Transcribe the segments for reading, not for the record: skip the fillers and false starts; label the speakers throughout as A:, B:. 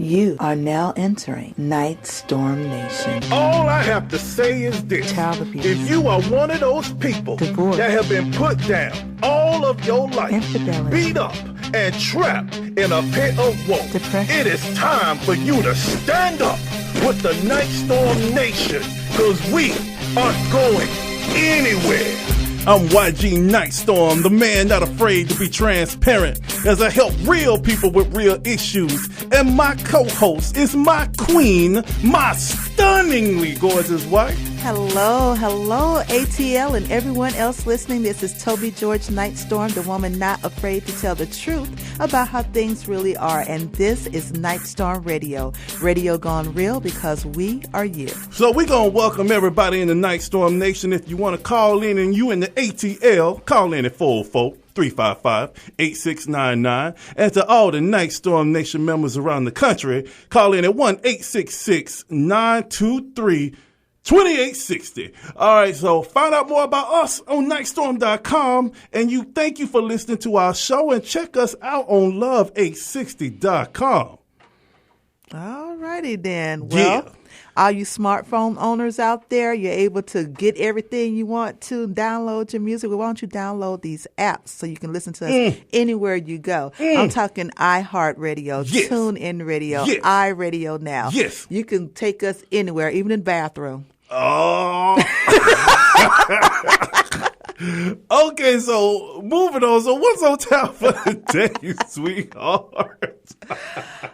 A: You are now entering Night Storm Nation.
B: All I have to say is this.
A: Child abuse.
B: If you are one of those people
A: Divorce.
B: that have been put down all of your life,
A: Infidelity.
B: beat up and trapped in a pit of woe,
A: Depression.
B: it is time for you to stand up with the Night Storm Nation, because we aren't going anywhere.
C: I'm YG Nightstorm, the man not afraid to be transparent, as I help real people with real issues. And my co-host is my queen, my stunningly gorgeous wife.
D: Hello, ATL and everyone else listening. This is Toby George Nightstorm, the woman not afraid to tell the truth about how things really are. And this is Nightstorm Radio. Radio gone real because we are you.
C: So we're going to welcome everybody in the Nightstorm Nation. If you want to call in and you in the ATL, call in at 404-355-8699. And to all the Nightstorm Nation members around the country, call in at 1-866-923-2860. All right, so find out more about us on nightstorm.com, and thank you for listening to our show, and check us out on love860.com.
D: All righty then. Well, all you smartphone owners out there, you're able to get everything you want to download your music. Well, why don't you download these apps so you can listen to us anywhere you go? I'm talking iHeartRadio, Tunein Radio, iRadionow.
C: Yes.
D: You can take us anywhere, even in the bathroom.
C: Oh. Okay, so moving on. So what's on tap for today, sweetheart?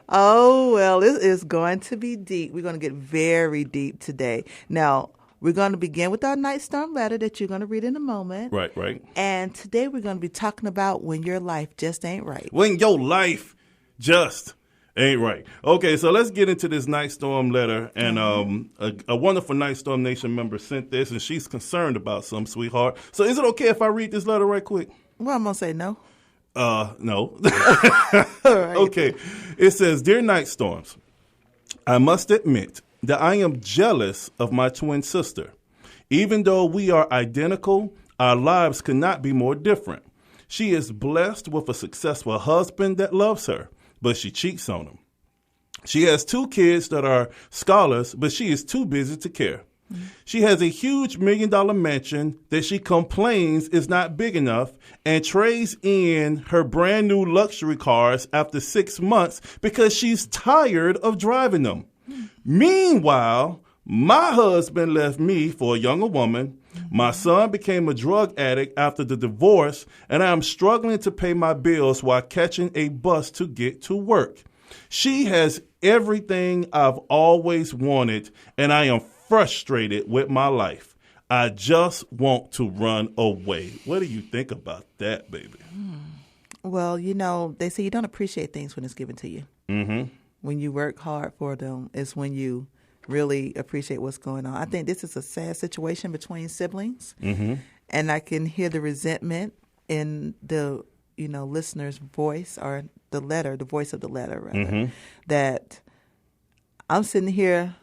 D: Oh, well, it is going to be deep. We're going to get very deep today. Now, we're going to begin with our Night Storm letter that you're going to read in a moment.
C: Right.
D: And today we're going to be talking about when your life just ain't right.
C: When your life just ain't right. Okay, so let's get into this Night Storm letter. And a wonderful Night Storm Nation member sent this, and she's concerned about some, sweetheart. So is it okay if I read this letter right quick?
D: Well, I'm going to say no.
C: No.
D: All right.
C: Okay. It says, Dear Night Storms, I must admit that I am jealous of my twin sister. Even though we are identical, our lives could not be more different. She is blessed with a successful husband that loves her, but she cheats on him. She has 2 kids that are scholars, but she is too busy to care. She has a huge $1 million mansion that she complains is not big enough and trades in her brand new luxury cars after 6 months because she's tired of driving them. Meanwhile, my husband left me for a younger woman. My son became a drug addict after the divorce, and I am struggling to pay my bills while catching a bus to get to work. She has everything I've always wanted, and I am frustrated with my life. I just want to run away. What do you think about that, baby?
D: Well, they say you don't appreciate things when it's given to you. Mm-hmm. When you work hard for them is when you really appreciate what's going on. I think this is a sad situation between siblings, and I can hear the resentment in the listener's voice, or the voice of the letter, rather, that I'm sitting here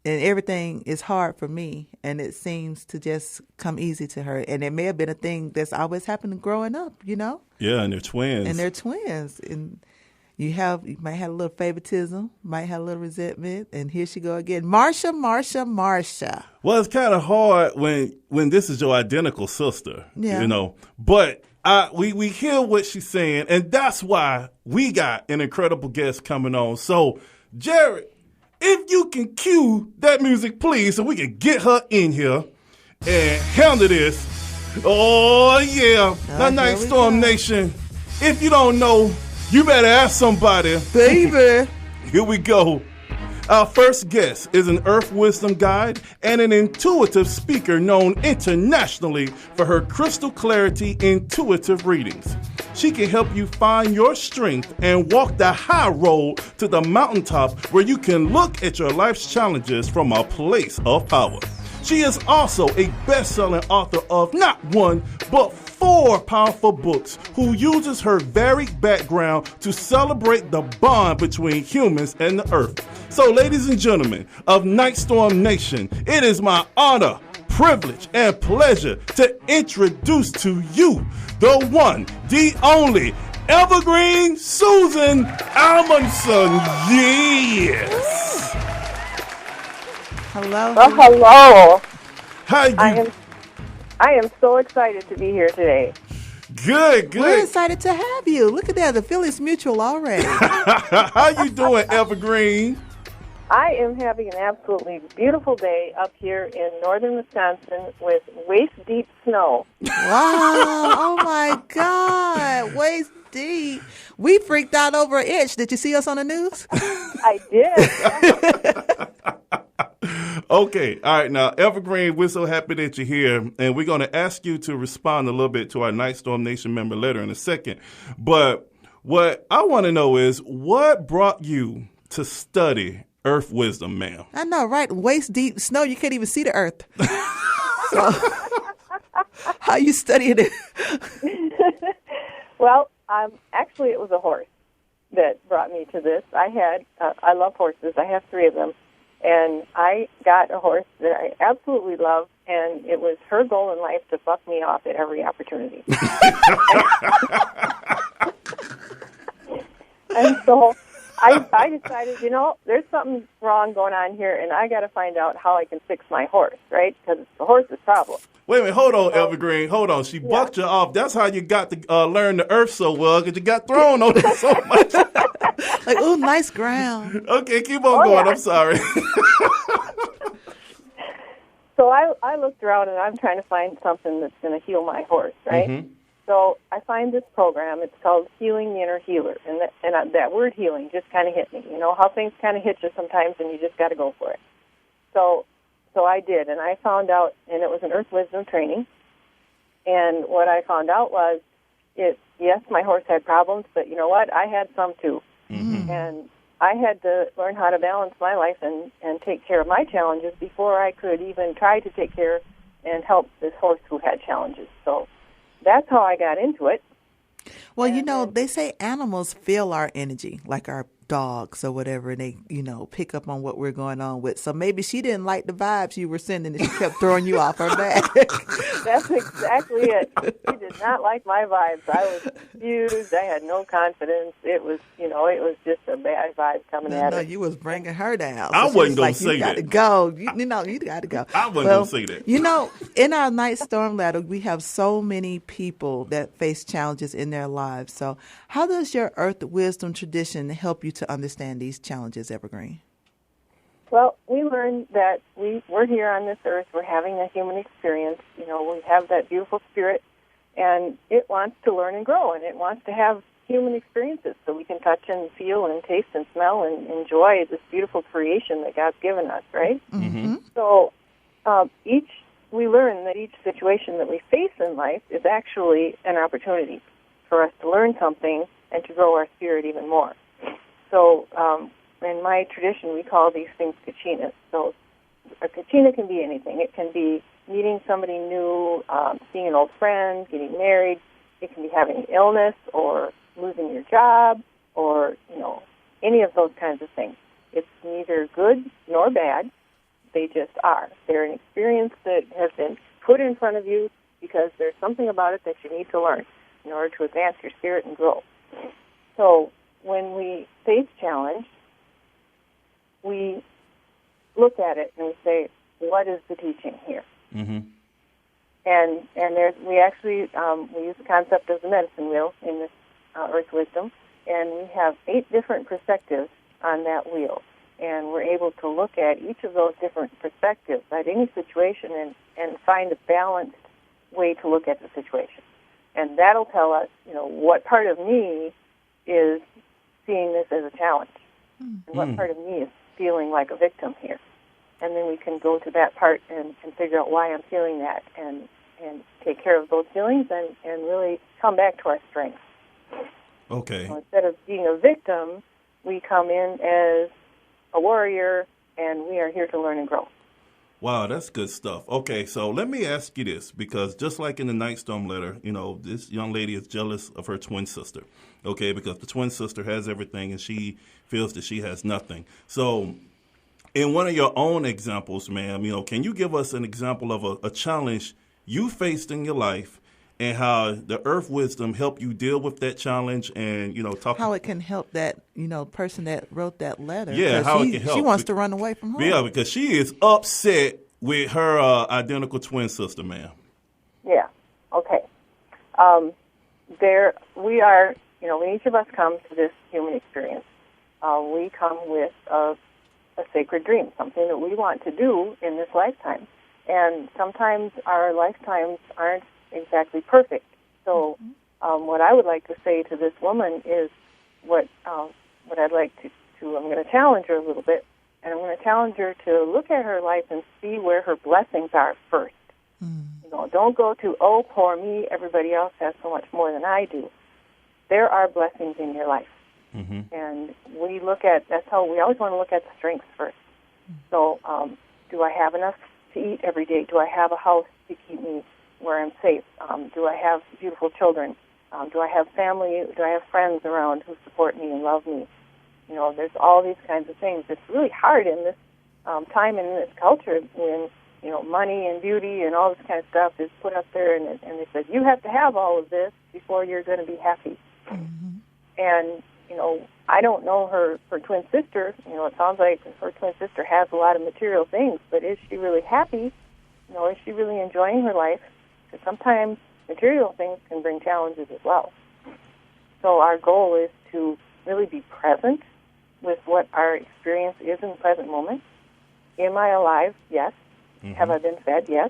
D: and everything is hard for me, and it seems to just come easy to her. And it may have been a thing that's always happened growing up, Yeah,
C: and they're twins.
D: And you might have a little favoritism, might have a little resentment, and here she go again. Marsha.
C: Well, it's kind of hard when this is your identical sister, But we hear what she's saying, and that's why we got an incredible guest coming on. So, Jared, if you can cue that music, please, so we can get her in here and handle this. Oh, yeah. The Night Storm Nation. If you don't know, you better ask somebody.
D: Baby.
C: Here we go. Our first guest is an Earth Wisdom guide and an intuitive speaker known internationally for her crystal clarity intuitive readings. She can help you find your strength and walk the high road to the mountaintop where you can look at your life's challenges from a place of power. She is also a best-selling author of not one, but 4 powerful books, who uses her varied background to celebrate the bond between humans and the earth. So, ladies and gentlemen of Night Storm Nation, it is my honor, privilege, and pleasure to introduce to you the one, the only, Evergreen Susan Amundson. Yes.
D: Hello.
E: Well, hello.
C: How you?
E: I am so excited to be here today.
C: Good.
D: We're excited to have you. Look at that. The feeling's mutual already.
C: How you doing, Evergreen?
E: I am having an absolutely beautiful day up here in northern Wisconsin with waist-deep snow.
D: Wow. Oh, my God. Waist deep. We freaked out over an inch. Did you see us on the news?
E: I did.
C: Okay. All right. Now, Evergreen, we're so happy that you're here, and we're going to ask you to respond a little bit to our Night Storm Nation member letter in a second. But what I want to know is, what brought you to study Earth wisdom, ma'am?
D: I know, right? Waist deep snow. You can't even see the earth. So, how you studying it?
E: Well, actually, it was a horse that brought me to this. I love horses. I have 3 of them. And I got a horse that I absolutely love, and it was her goal in life to buck me off at every opportunity. And so I decided, there's something wrong going on here, and I got to find out how I can fix my horse, right? Because it's the horse's problem.
C: Wait a minute. Hold on, Evergreen. Hold on. She bucked you off. That's how you got to learn the earth so well, because you got thrown on it so much.
D: Like, ooh, nice ground.
C: Okay, keep on going.
E: Yeah.
C: I'm sorry.
E: So I looked around, and I'm trying to find something that's going to heal my horse, right? Mm-hmm. So I find this program. It's called Healing the Inner Healer, and that word healing just kind of hit me. You know how things kind of hit you sometimes, and you just got to go for it. So I did, and I found out, and it was an Earth Wisdom training. And what I found out was, yes, my horse had problems, but you know what? I had some too. Mm-hmm. And I had to learn how to balance my life and take care of my challenges before I could even try to take care and help this horse who had challenges. So that's how I got into it.
D: Well, they say animals feel our energy, like our dogs or whatever, and they, pick up on what we're going on with. So maybe she didn't like the vibes you were sending, and she kept throwing you off her back.
E: That's exactly it. She did not like my vibes. I was confused. I had no confidence. It was, it was just a bad vibe coming at her.
D: No, you was bringing her down.
C: I wasn't going to say
D: that.
C: You
D: got to go. You got to go.
C: I wasn't going to say that.
D: In our Night Storm letter, we have so many people that face challenges in their lives. So how does your Earth Wisdom tradition help you to understand these challenges, Evergreen?
E: Well, we learned that we're here on this earth. We're having a human experience. We have that beautiful spirit, and it wants to learn and grow, and it wants to have human experiences so we can touch and feel and taste and smell and enjoy this beautiful creation that God's given us, right? Mm-hmm. So we learn that each situation that we face in life is actually an opportunity for us to learn something and to grow our spirit even more. So in my tradition, we call these things kachinas. So a kachina can be anything. It can be meeting somebody new, seeing an old friend, getting married. It can be having illness or losing your job or, any of those kinds of things. It's neither good nor bad. They just are. They're an experience that has been put in front of you because there's something about it that you need to learn in order to advance your spirit and grow. So when we face challenge, we look at it and we say, what is the teaching here? Mm-hmm. And we actually we use the concept of the medicine wheel in this Earth Wisdom, and we have 8 different perspectives on that wheel. And we're able to look at each of those different perspectives at any situation and find a balanced way to look at the situation. And that'll tell us, what part of me is seeing this as a challenge, and what part of me is feeling like a victim here. And then we can go to that part and figure out why I'm feeling that and take care of those feelings and really come back to our strengths.
C: Okay.
E: So instead of being a victim, we come in as a warrior, and we are here to learn and grow.
C: Wow, that's good stuff. Okay, so let me ask you this, because just like in the Night Storm letter, this young lady is jealous of her twin sister, okay, because the twin sister has everything and she feels that she has nothing. So in one of your own examples, ma'am, can you give us an example of a challenge you faced in your life and how the earth wisdom help you deal with that challenge, and talk
D: how it can help that person that wrote that letter.
C: Yeah, how it can help.
D: She wants to run away from home.
C: Yeah, because she is upset with her identical twin sister, ma'am.
E: Yeah. Okay. There we are. When each of us come to this human experience, we come with a sacred dream, something that we want to do in this lifetime. And sometimes our lifetimes aren't exactly perfect. So what I would like to say to this woman is what I'd like to I'm going to challenge her a little bit, and I'm going to challenge her to look at her life and see where her blessings are first. Don't go to, oh, poor me, everybody else has so much more than I do. There are blessings in your life. And that's how we always want to look at the strengths first. So do I have enough to eat every day? Do I have a house to keep me where I'm safe? Do I have beautiful children? Do I have family? Do I have friends around who support me and love me? There's all these kinds of things. It's really hard in this time and in this culture when, money and beauty and all this kind of stuff is put up there, and they said, you have to have all of this before you're going to be happy. And, I don't know her twin sister. It sounds like her twin sister has a lot of material things, but is she really happy? Is she really enjoying her life? Because sometimes material things can bring challenges as well. So our goal is to really be present with what our experience is in the present moment. Am I alive? Yes. Have I been fed? Yes.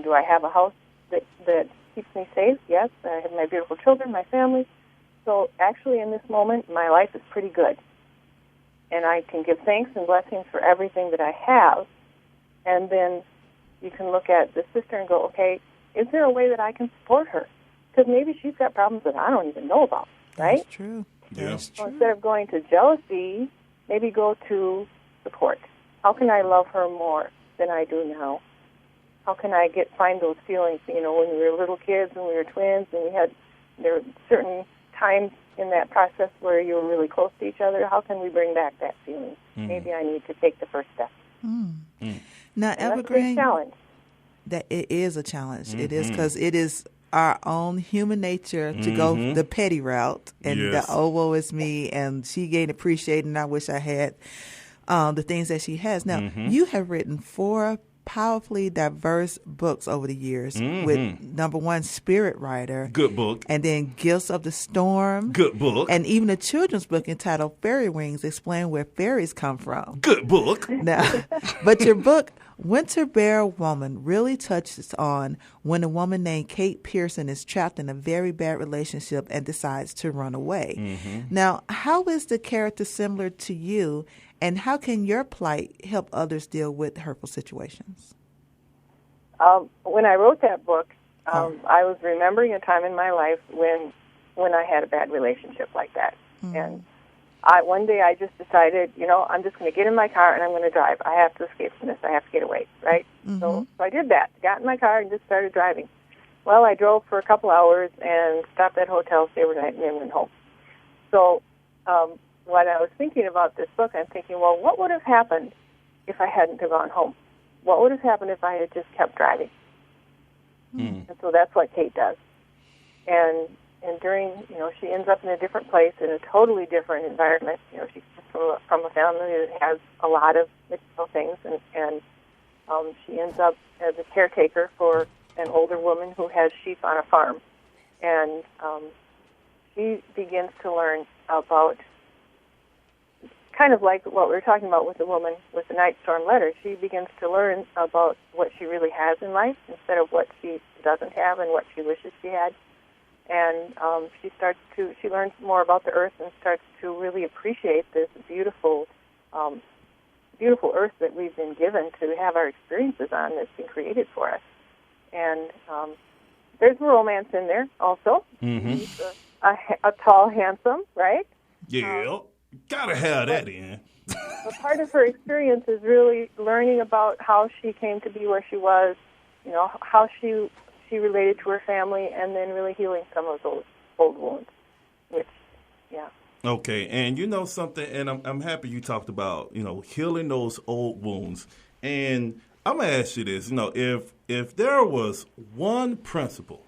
E: Do I have a house that keeps me safe? Yes. I have my beautiful children, my family. So actually in this moment, my life is pretty good. And I can give thanks and blessings for everything that I have. And then you can look at the sister and go, okay, is there a way that I can support her? Because maybe she's got problems that I don't even know about, right?
D: That's true.
C: Yeah.
D: That's true.
E: So instead of going to jealousy, maybe go to support. How can I love her more than I do now? How can I find those feelings, when we were little kids and we were twins and there were certain times in that process where you were really close to each other. How can we bring back that feeling? Maybe I need to take the first step.
D: Now, Evergreen,
E: that's a challenge.
D: That it is a challenge. It is, because it is our own human nature to go the petty route and the woe is me, and she ain't appreciated, and I wish I had the things that she has. Now, you have written 4 powerfully diverse books over the years with number 1, Spirit Rider.
C: Good book.
D: And then Gifts of the Storm.
C: Good book.
D: And even a children's book entitled Fairy Wings, explain where fairies come from.
C: Good book.
D: Now, but your book, Winter Bear Woman, really touches on when a woman named Kate Pearson is trapped in a very bad relationship and decides to run away. Now, how is the character similar to you, and how can your plight help others deal with hurtful situations?
E: When I wrote that book, I was remembering a time in my life when I had a bad relationship like that. And one day I just decided, I'm just going to get in my car and I'm going to drive. I have to escape from this. I have to get away, right? So I did that. Got in my car and just started driving. Well, I drove for a couple hours and stopped at a hotel, stayed overnight, and then went home. So when I was thinking about this book, I'm thinking, well, what would have happened if I hadn't have gone home? What would have happened if I had just kept driving? And so that's what Kate does. And during, she ends up in a different place, in a totally different environment. She's from a family that has a lot of material things, and she ends up as a caretaker for an older woman who has sheep on a farm. And she begins to learn about, kind of like what we were talking about with the woman with the Night Storm letter, she begins to learn about what she really has in life instead of what she doesn't have and what she wishes she had. And she learns more about the earth and starts to really appreciate this beautiful earth that we've been given to have our experiences on, that's been created for us. And there's romance in there also. He's a tall, handsome, right?
C: Yeah. Gotta have that in.
E: A part of her experience is really learning about how she came to be where she was, how she related to her family, and then really healing some of those old wounds.
C: Okay, and something, and I'm happy you talked about healing those old wounds. And I'm gonna ask you this: if there was one principle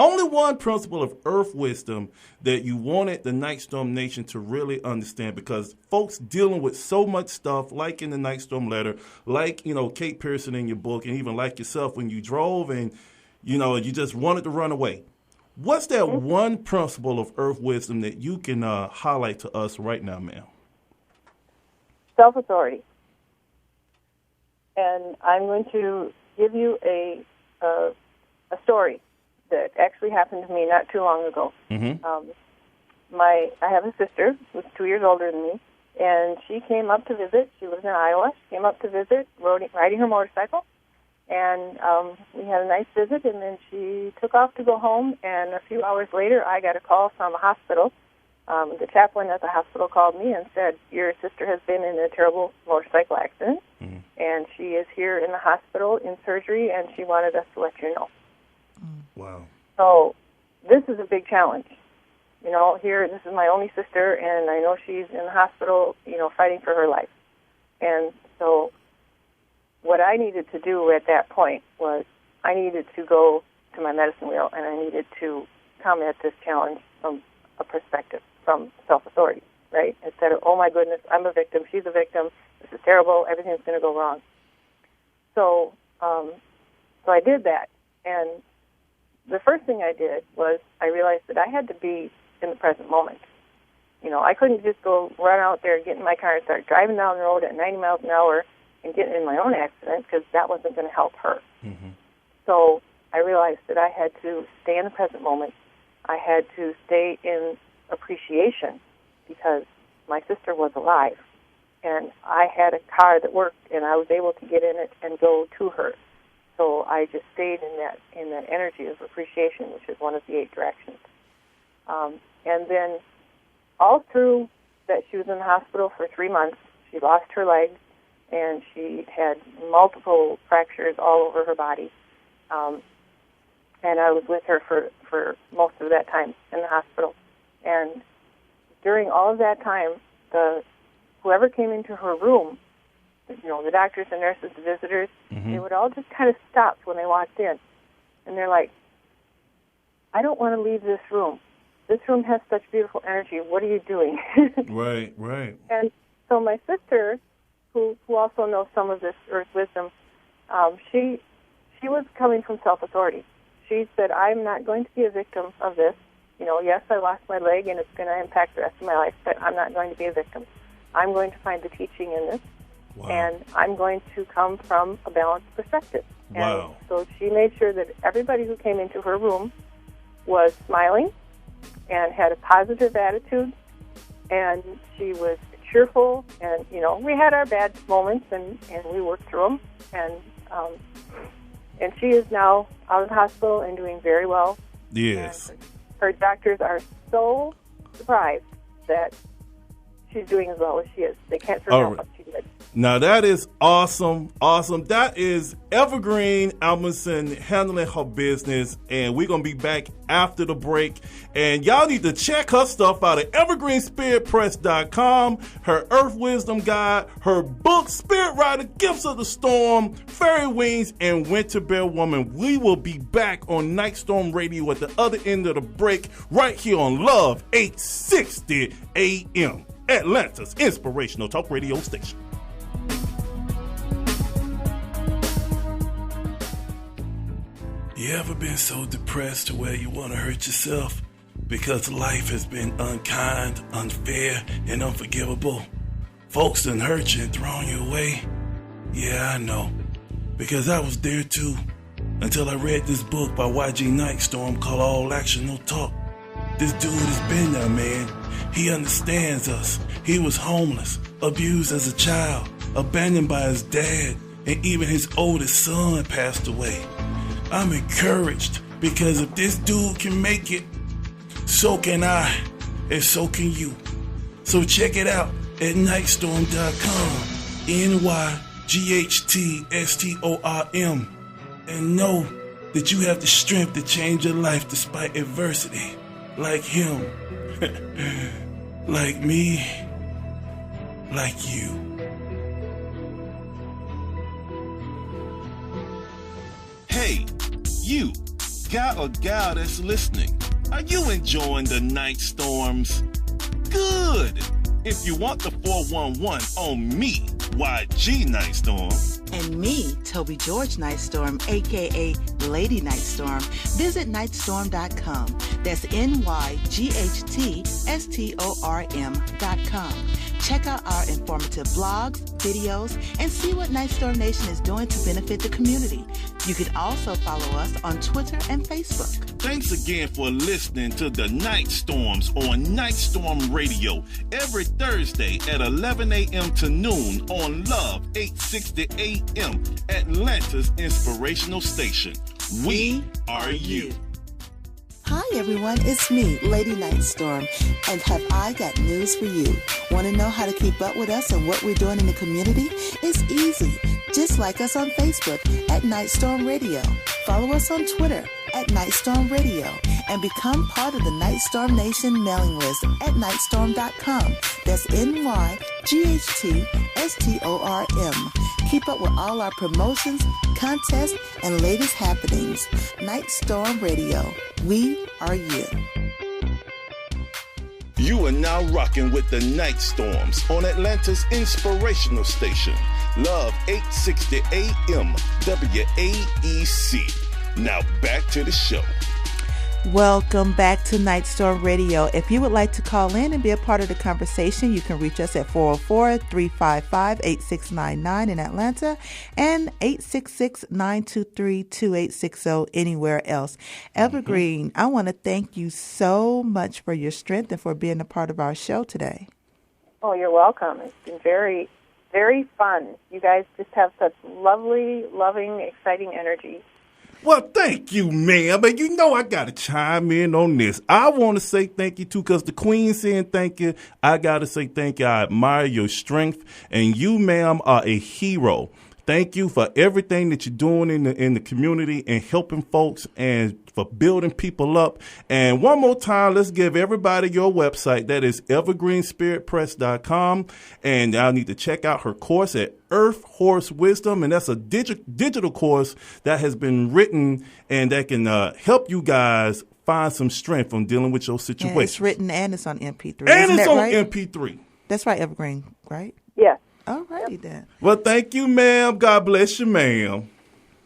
C: only one principle of earth wisdom that you wanted the Night Storm Nation to really understand, because folks dealing with so much stuff, like in the Night Storm letter, like, Kate Pearson in your book, and even like yourself when you drove and, you just wanted to run away. What's that one principle of earth wisdom that you can highlight to us right now, ma'am?
E: Self-authority. And I'm going to give you a story that actually happened to me not too long ago.
C: Mm-hmm.
E: I have a sister who's 2 years older than me, and she came up to visit. She lives in Iowa. She came up to visit, riding her motorcycle, and we had a nice visit, and then she took off to go home, and a few hours later I got a call from a hospital. The chaplain at the hospital called me and said, your sister has been in a terrible motorcycle accident, and she is here in the hospital in surgery, and she wanted us to let you know.
C: Wow.
E: So this is a big challenge. Here, this is my only sister, and I know she's in the hospital, fighting for her life. And so what I needed to do at that point was I needed to go to my medicine wheel, and I needed to come at this challenge from a perspective, from self-authority, right? Instead of, oh, my goodness, I'm a victim, she's a victim, this is terrible, everything's going to go wrong. So I did that, and the first thing I did was I realized that I had to be in the present moment. I couldn't just go run out there, get in my car, and start driving down the road at 90 miles an hour and get in my own accident, because that wasn't going to help her.
C: Mm-hmm.
E: So I realized that I had to stay in the present moment. I had to stay in appreciation, because my sister was alive, and I had a car that worked, and I was able to get in it and go to her. So I just stayed in that energy of appreciation, which is one of the 8 directions. And then all through that, she was in the hospital for 3 months. She lost her leg, and she had multiple fractures all over her body. And I was with her for most of that time in the hospital. And during all of that time, whoever came into her room, the doctors, the nurses, the visitors, they would all just kind of stop when they walked in. And they're like, I don't want to leave this room. This room has such beautiful energy. What are you doing?
C: Right, right.
E: And so my sister, who also knows some of this earth wisdom, she was coming from self-authority. She said, I'm not going to be a victim of this. Yes, I lost my leg, and it's going to impact the rest of my life, but I'm not going to be a victim. I'm going to find the teaching in this. Wow. And I'm going to come from a balanced perspective.
C: Wow.
E: And so she made sure that everybody who came into her room was smiling and had a positive attitude, and she was cheerful, and, we had our bad moments, and we worked through them, and she is now out of the hospital and doing very well.
C: Yes.
E: And her doctors are so surprised that she's doing as well as she is. They can't figure out what she did.
C: Now, that is awesome. Awesome. That is Evergreen Amundson handling her business, and we're going to be back after the break. And y'all need to check her stuff out at evergreenspiritpress.com, her Earth Wisdom Guide, her book, Spirit Rider, Gifts of the Storm, Fairy Wings, and Winter Bear Woman. We will be back on Night Storm Radio at the other end of the break, right here on Love 860 AM, Atlanta's inspirational talk radio station. You ever been so depressed to where you want to hurt yourself because life has been unkind, unfair, and unforgivable? Folks done hurt you and thrown you away? Yeah, I know, because I was there too, until I read this book by YG Nightstorm called All Action No Talk. This dude has been there, man. He understands us. He was homeless, abused as a child, abandoned by his dad, and even his oldest son passed away. I'm encouraged, because if this dude can make it, so can I, and so can you. So check it out at nightstorm.com, NYGHTSTORM, and know that you have the strength to change your life despite adversity, like him, like me, like you.
F: Hey, you.
B: guy or gal that's listening, are you enjoying the night storms? Good. If you want the 411 on me, YG Night Storm,
A: And me, Toby George Nightstorm, a.k.a. Lady Nightstorm, visit nightstorm.com. That's NYGHTSTORM.com. Check out our informative blogs, videos, and see what Nightstorm Nation is doing to benefit the community. You can also follow us on Twitter and Facebook.
B: thanks again for listening to the Night Storms on Night Storm Radio every Thursday at 11 a.m. to noon on Love 860 a.m. Atlanta's inspirational station. We are you.
A: Hi everyone, it's me, Lady Nightstorm, and have I got news for you. Want to know how to keep up with us and what we're doing in the community? It's easy. Just like us on Facebook at Nightstorm Radio. Follow us on Twitter at Nightstorm Radio and become part of the Nightstorm Nation mailing list at nightstorm.com. That's NYGHTSTORM. Keep up with all our promotions, contests, and latest happenings. Nightstorm Radio. We are you.
B: You are now rocking with the Night Storms on Atlanta's inspirational station, Love 860 AM WAEC. Now back to the show.
D: Welcome back to Nightstorm Radio. If you would like to call in and be a part of the conversation, you can reach us at 404-355-8699 in Atlanta and 866-923-2860 anywhere else. Evergreen, I want to thank you so much for your strength and for being a part of our show today.
E: Oh, you're welcome. It's been very, very fun. You guys just have such lovely, loving, exciting energy.
C: Well, thank you, ma'am. But you know I got to chime in on this. I want to say thank you, too, because the Queen saying thank you. I got to say thank you. I admire your strength. And you, ma'am, are a hero. Thank you for everything that you're doing in the community and helping folks and for building people up. And one more time, let's give everybody your website. That is evergreenspiritpress.com. And y'all need to check out her course at Earth Horse Wisdom. And that's a digital course that has been written and that can help you guys find some strength from dealing with your situation.
D: Yeah, it's written and it's on MP3.
C: And it's on
D: right?
C: MP3.
D: That's right, Evergreen, right?
E: Yes.
D: All righty then.
C: Well, thank you, ma'am. God bless you, ma'am.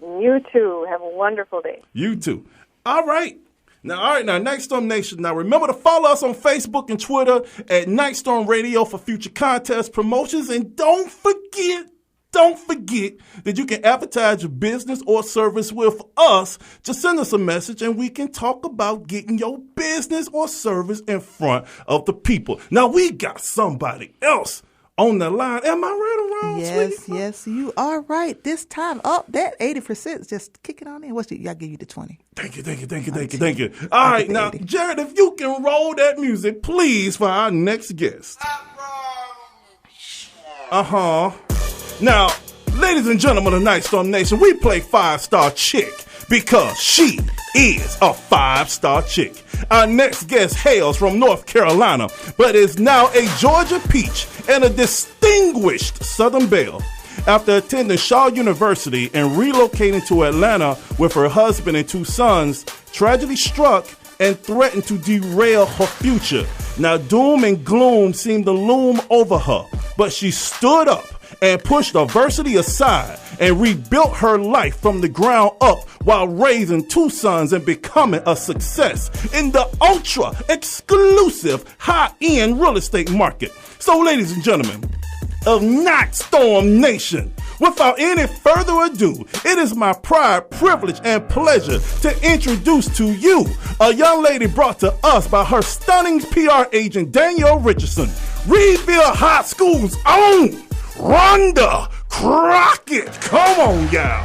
E: You too. Have a wonderful day.
C: You too. All right. Now, Nightstorm Nation. Now, remember to follow us on Facebook and Twitter at Nightstorm Radio for future contest promotions. And don't forget that you can advertise your business or service with us. Just send us a message and we can talk about getting your business or service in front of the people. Now, we got somebody else on the line. Am I right or wrong,
D: Yes,
C: sweetie?
D: yes, you are right. This time, that 80% is just kicking on in. I'll give you the 20.
C: Thank you. All right, now, Jared, if you can roll that music, please, for our next guest. Now, ladies and gentlemen of Nightstorm Nation, we play 5-Star Chick because she is a 5-star chick. Our next guest hails from North Carolina, but is now a Georgia peach and a distinguished Southern Belle. After attending Shaw University and relocating to Atlanta with her husband and 2 sons, tragedy struck and threatened to derail her future. Now, doom and gloom seemed to loom over her, but she stood up and pushed adversity aside and rebuilt her life from the ground up while raising 2 sons and becoming a success in the ultra exclusive high-end real estate market. So, ladies and gentlemen of Nightstorm Nation, without any further ado, it is my pride, privilege, and pleasure to introduce to you a young lady brought to us by her stunning PR agent Danielle Richardson, Reedville High School's own Rhonda Crockett. Come on, y'all.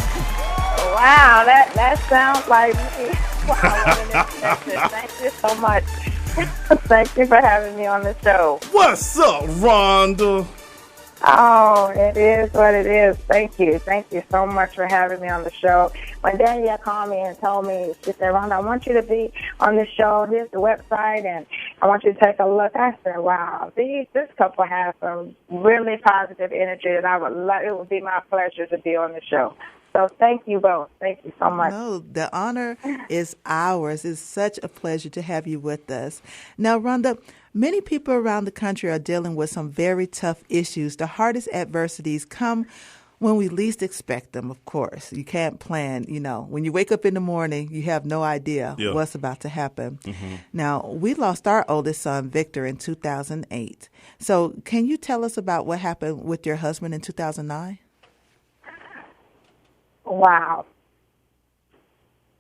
E: Wow, that sounds like me. Wow, what an introduction. Thank you so much. Thank you for having me on the show.
C: What's up, Rhonda?
E: Oh, it is what it is. Thank you. Thank you so much for having me on the show. When Danielle called me and told me, she said, Rhonda, I want you to be on the show. Here's the website, and I want you to take a look. I said, wow, this couple has some really positive energy, and it would be my pleasure to be on the show.
F: So thank you both. Thank you so much.
D: No, the honor is ours. It's such a pleasure to have you with us. Now, Rhonda, many people around the country are dealing with some very tough issues. The hardest adversities come when we least expect them, of course. You can't plan, when you wake up in the morning, you have no idea what's about to happen. Mm-hmm. Now, we lost our oldest son, Victor, in 2008. So can you tell us about what happened with your husband in 2009?
F: Wow.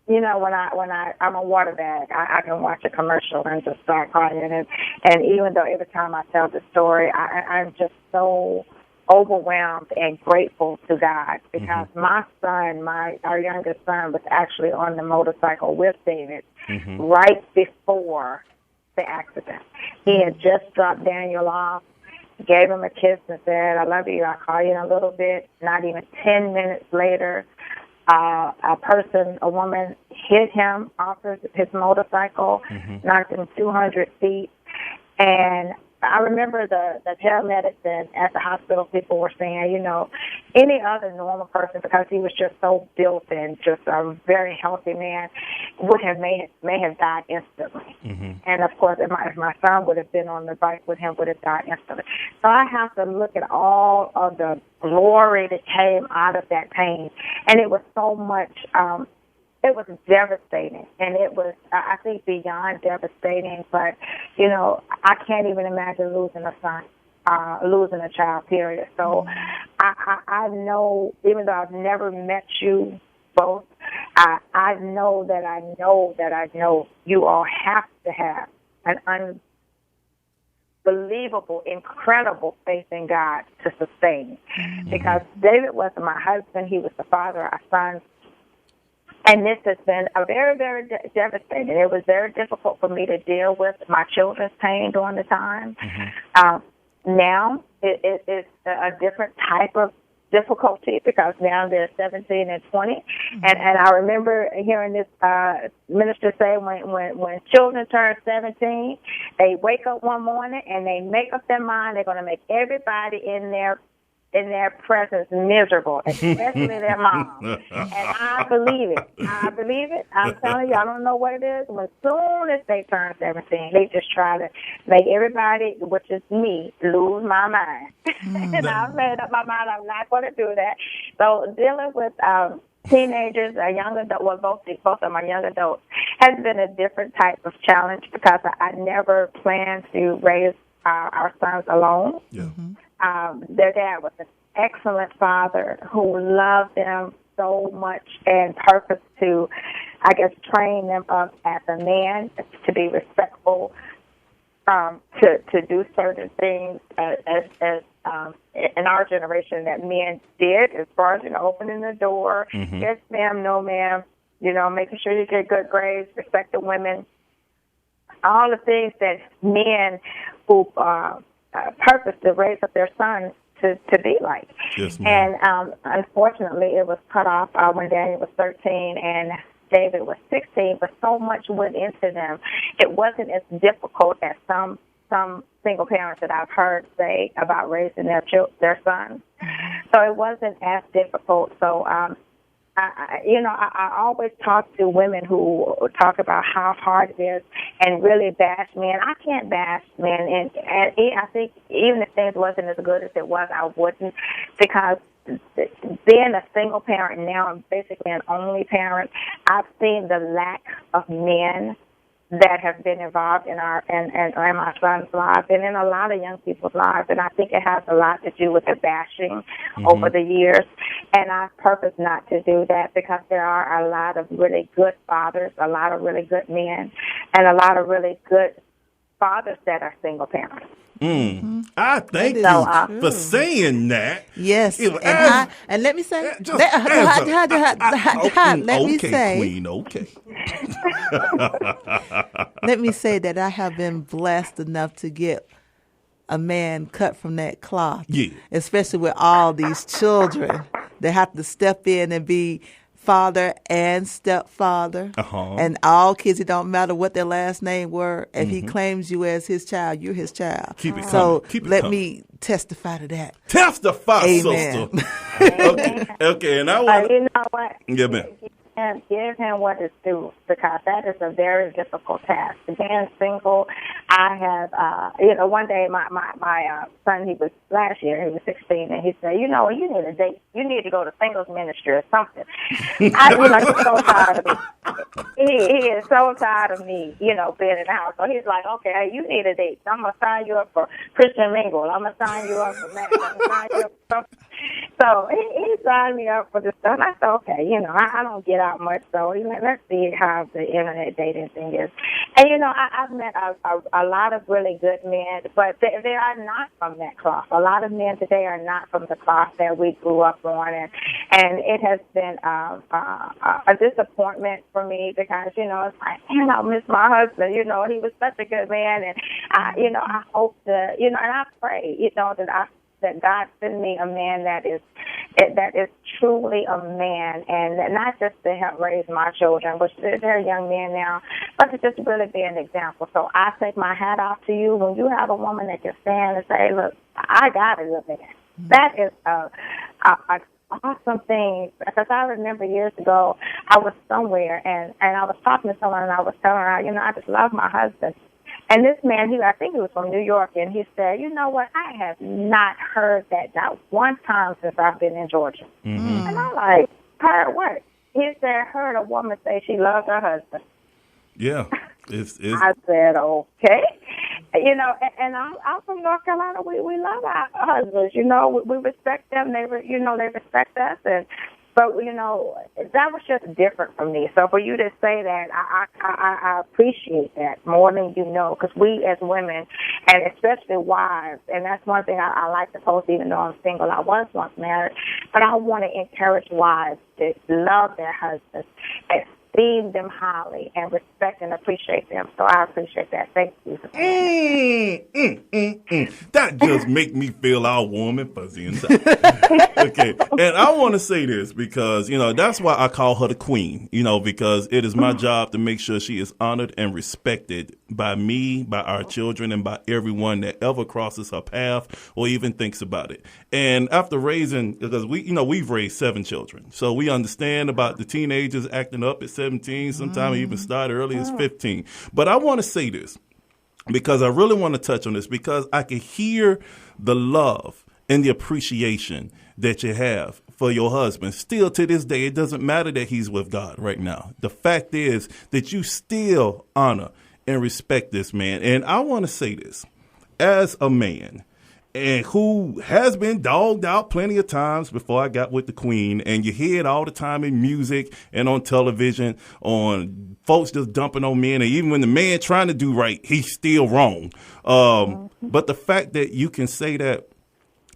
F: When I'm a water bag, I can watch a commercial and just start crying. And even though every time I tell the story, I'm just so overwhelmed and grateful to God, because my son, our youngest son, was actually on the motorcycle with David right before the accident. He had just dropped Daniel off, gave him a kiss and said, "I love you, I'll call you in a little bit." Not even 10 minutes later, a woman hit him off his motorcycle, knocked him 200 feet, and I remember the paramedics at the hospital, people were saying, any other normal person, because he was just so built and just a very healthy man, may have died instantly. And, of course, if my son would have been on the bike with him, would have died instantly. So I have to look at all of the glory that came out of that pain. And it was so much it was devastating, and it was, I think, beyond devastating. But, I can't even imagine losing a son, losing a child, period. So I know, even though I've never met you both, I know you all have to have an unbelievable, incredible faith in God to sustain. Because David wasn't my husband. He was the father of our sons. And this has been a very, very devastating. It was very difficult for me to deal with my children's pain during the time. Now it's a different type of difficulty, because now they're 17 and 20. And I remember hearing this minister say when children turn 17, they wake up one morning and they make up their mind they're going to make everybody in their presence miserable, especially their mom. And I believe it. I'm telling you, I don't know what it is. As soon as they turn 17, they just try to make everybody, which is me, lose my mind. And I've made up my mind I'm not going to do that. So dealing with teenagers, a young adult, well, both of them are young adults, has been a different type of challenge, because I never planned to raise our sons alone. Their dad was an excellent father who loved them so much and purposed to, train them up as a man, to be respectful, to do certain things as in our generation that men did, as far as opening the door, yes ma'am, no ma'am, making sure you get good grades, respect the women, all the things that men who purpose to raise up their sons to be like. Yes, and unfortunately, it was cut off when Daniel was 13 and David was 16, but so much went into them. It wasn't as difficult as some single parents that I've heard say about raising their sons. So it wasn't as difficult. So I always talk to women who talk about how hard it is and really bash men. I can't bash men, and I think even if things wasn't as good as it was, I wouldn't, because being a single parent, and now I'm basically an only parent, I've seen the lack of men that have been involved in my son's lives and in a lot of young people's lives. And I think it has a lot to do with the bashing over the years. And I've purposed not to do that, because there are a lot of really good fathers, a lot of really good men, and a lot of really good fathers that are single parents.
C: I thank you for saying that.
D: Yes, and let me say,
C: Queen, okay.
D: Let me say that I have been blessed enough to get a man cut from that cloth. Yeah, especially with all these children that have to step in and be father and stepfather, and all kids, it don't matter what their last name were. If he claims you as his child, you're his child.
C: Keep it
D: so
C: coming.
D: let me testify to that.
C: Testify,
D: Amen.
C: sister. Okay, and I want.
F: But you know what?
C: Yeah, man.
F: And give him what is due, because that is a very difficult task. Being single, I have, one day my son, last year, he was 16, and he said, you need a date. You need to go to singles ministry or something. He's so tired of me. He is so tired of me, being in the house. So he's like, okay, you need a date. I'm going to sign you up for Christian Mingle. I'm going to sign you up for Max. I'm going to sign you up for something. So he signed me up for this stuff. And I said, okay, I don't get out much, so let's see how the internet dating thing is. And, I've met a lot of really good men, but they are not from that cloth. A lot of men today are not from the cloth that we grew up on, and it has been a disappointment for me, because, it's like, man, I miss my husband. He was such a good man, and, I hope that, and I pray, that God send me a man that is truly a man, and not just to help raise my children, which they're young men now, but to just really be an example. So I take my hat off to you when you have a woman that can stand and say, look, I got a good man. That is an awesome thing, because I remember years ago I was somewhere and I was talking to someone, and I was telling her, I just love my husband. And this man, I think he was from New York, and he said, you know what, I have not heard that not one time since I've been in Georgia. Mm-hmm. And I'm like, heard what? He said, heard a woman say she loves her husband.
C: Yeah.
F: I said, okay. And I'm from North Carolina. We love our husbands. We respect them. They respect us. But, that was just different from me. So for you to say that, I appreciate that more than you know, because we as women, and especially wives, and that's one thing I like to post, even though I'm single. I was once married, but I want to encourage wives to love their husbands, esteem them highly, and respect and appreciate them. So I appreciate that. Thank you.
C: That just make me feel all warm and fuzzy inside. Okay, and I want to say this because, that's why I call her the queen, because it is my job to make sure she is honored and respected by me, by our children, and by everyone that ever crosses her path or even thinks about it. And after raising, because we've raised 7 children, so we understand about the teenagers acting up at 17, sometimes even start early as 15. But I want to say this because I really want to touch on this, because I can hear the love and the appreciation that you have for your husband. Still to this day, it doesn't matter that he's with God right now. The fact is that you still honor and respect this man. And I want to say this as a man, and who has been dogged out plenty of times before I got with the queen, and you hear it all the time in music and on television, on folks just dumping on men, and even when the man trying to do right, he's still wrong. But the fact that you can say that,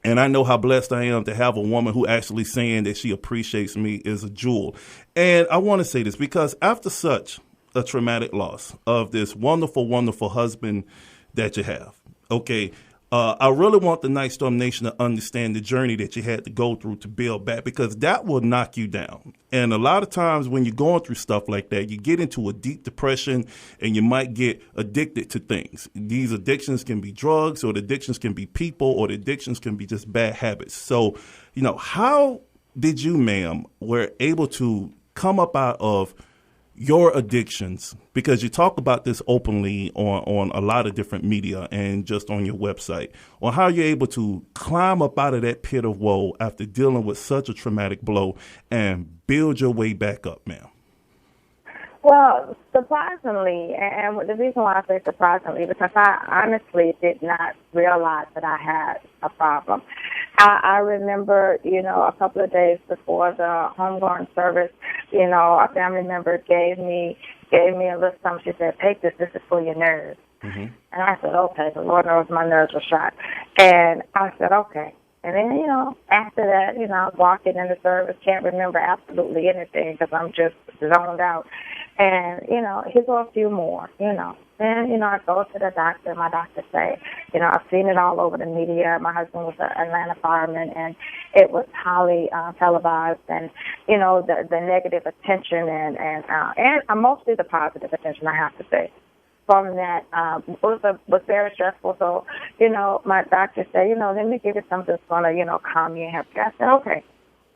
C: and I know how blessed I am to have a woman who actually saying that she appreciates me, is a jewel. And I want to say this because after such a traumatic loss of this wonderful, wonderful husband that you have, okay, I really want the NYGHTSTORM Nation to understand the journey that you had to go through to build back, because that will knock you down. And a lot of times when you're going through stuff like that, you get into a deep depression and you might get addicted to things. These addictions can be drugs, or the addictions can be people, or the addictions can be just bad habits. So, how did you, ma'am, were able to come up out of your addictions, because you talk about this openly on a lot of different media and just on your website, on how you're able to climb up out of that pit of woe after dealing with such a traumatic blow and build your way back up, ma'am?
F: Well, surprisingly, and the reason why I say surprisingly, because I honestly did not realize that I had a problem. I remember, a couple of days before the homegoing service, a family member gave me a little something. She said, take this is for your nerves. Mm-hmm. And I said, okay, the Lord knows my nerves were shot. And I said, okay. And then, after that, I was walking in the service, can't remember absolutely anything because I'm just zoned out. And, here's a few more, Then, I go to the doctor. My doctor say, I've seen it all over the media. My husband was an Atlanta fireman, and it was highly televised. And, the negative attention and mostly the positive attention, I have to say. From that, was very stressful. So, my doctor said, let me give you something that's going to, calm you and help you. I said, okay.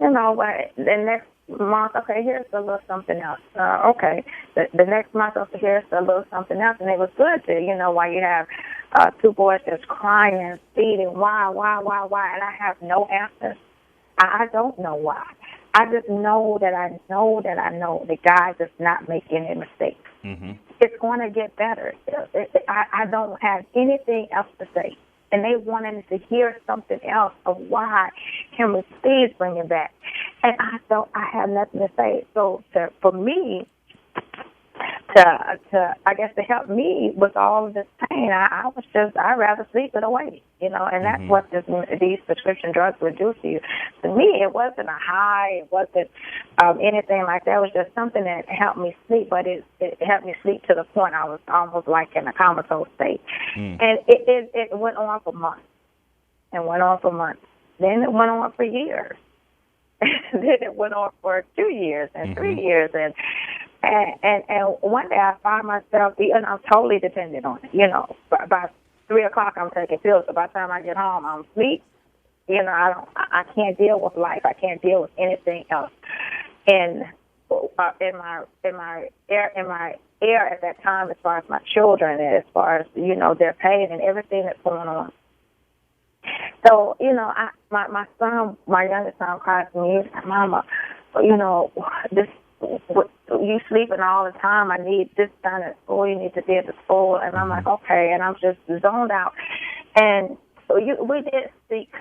F: you know, the next month, okay, here's a little something else. Okay, the next month, okay, here's a little something else. And it was good to, you know, while you have two boys just crying and feeding, why, and I have no answers. I don't know why. I just know that I know that God does not make any mistakes. Mm-hmm. It's going to get better. I don't have anything else to say. And they wanted to hear something else of why Henry, please bring it back. And I have nothing to say. So for me, I guess to help me with all of this pain, I'd rather sleep it away, you know, and that's what these prescription drugs would do to you. To me, it wasn't a high, it wasn't anything like that. It was just something that helped me sleep, but it helped me sleep to the point I was almost like in a comatose state. And it went on for months, and went on for months. Then it went on for years. Then it went on for 2 years and 3 years, and one day I find myself, and I'm totally dependent on it. You know, by 3 o'clock I'm taking pills. So by the time I get home, I'm asleep. You know, I can't deal with life. I can't deal with anything else. And in my air at that time, as far as my children, as far as, you know, their pain and everything that's going on. So, you know, my son, my youngest son, cries to me. He said, "Mama, you know, you sleeping all the time. I need this done at school. You need to be at the school." And I'm like, okay. And I'm just zoned out. And we did seek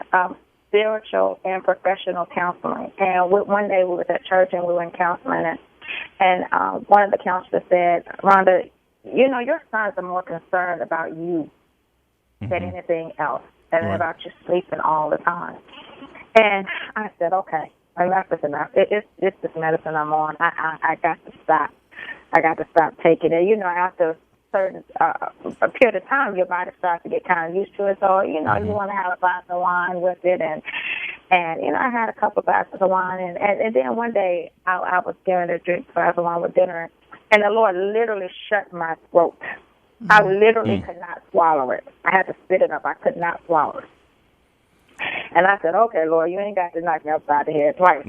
F: spiritual and professional counseling. And one day we were at church and we were in counseling. And one of the counselors said, "Rhonda, you know, your sons are more concerned about you than anything else, and about you sleeping all the time." And I said, okay. Enough is enough. It's this medicine I'm on. I got to stop. I got to stop taking it. You know, after a certain a period of time, your body starts to get kind of used to it. So, you know, you want to have a glass of wine with it. And you know, I had a couple of glasses of wine. And then one day I was going to drink a glass of wine with dinner. And the Lord literally shut my throat. I literally could not swallow it. I had to spit it up. I could not swallow it. And I said, "Okay, Lord, you ain't got to knock me upside the head twice."